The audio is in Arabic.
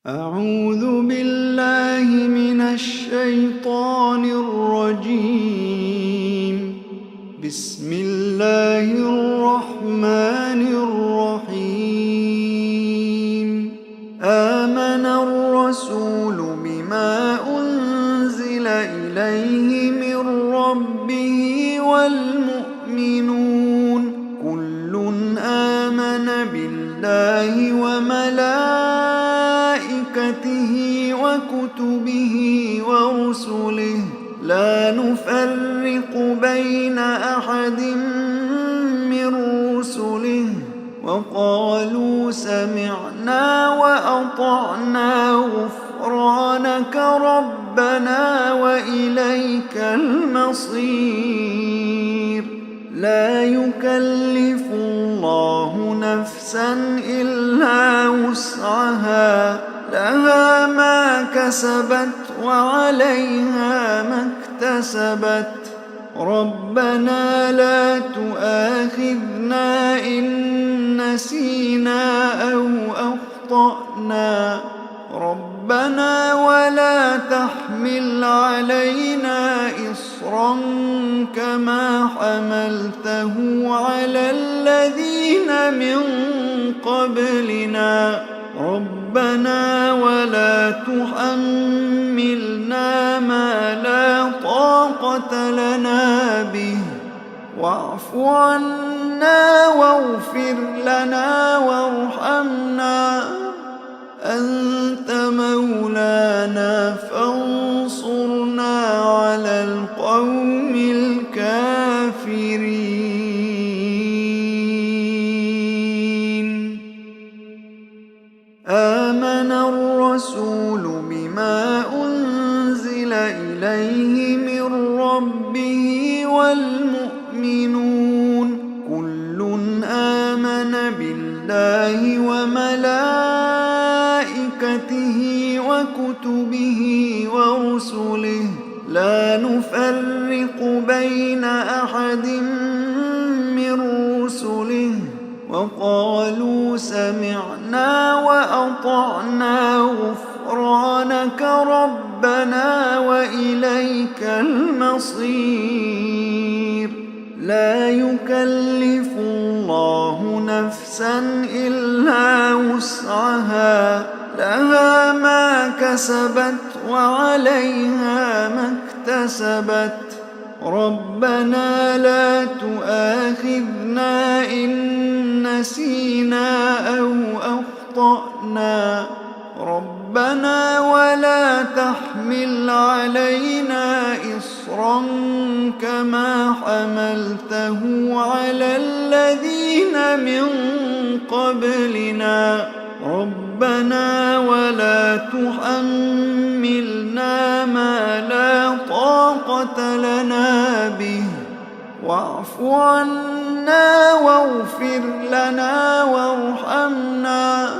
أعوذ بالله من الشيطان الرجيم. بسم الله الرحمن الرحيم. آمن الرسول بما أنزل إليه من ربه والمؤمنون كل آمن بالله وملائكته وكتبه ورسله لا نفرق بين أحد من رسله وقالوا سمعنا وأطعنا غفرانك ربنا وإليك المصير. لا يكلف الله نفسا إلا وسعها لها ما كسبت وعليها ما اكتسبت. ربنا لا تؤاخذنا إن نسينا أو أخطأنا ربنا ولا تحمل علينا إصرا كما حملته على الذين من قبلنا ربنا ولا تحملنا ما لا طاقة لنا به واعف عنا واغفر لنا وارحمنا أنت مولانا فانصرنا على القوم الكافرين. آمن الرسول بما أنزل إليه من ربه والمؤمنون كل آمن بالله وملائكته وكتبه ورسله لا نفرق بين أحد من رسله وقالوا سمعنا وأطعنا غفرانك ربنا وإليك المصير. لا يكلف الله نفسا إلا وسعها لها ما كسبت وعليها ما اكتسبت. ربنا لا تؤاخذنا إن نسينا أو أخطأنا ربنا ولا تحمل علينا إصرا كما حملته على الذين من قبلنا ربنا ولا تحملنا ما لا طاقة لنا به واعف عنا واغفر لنا وارحمنا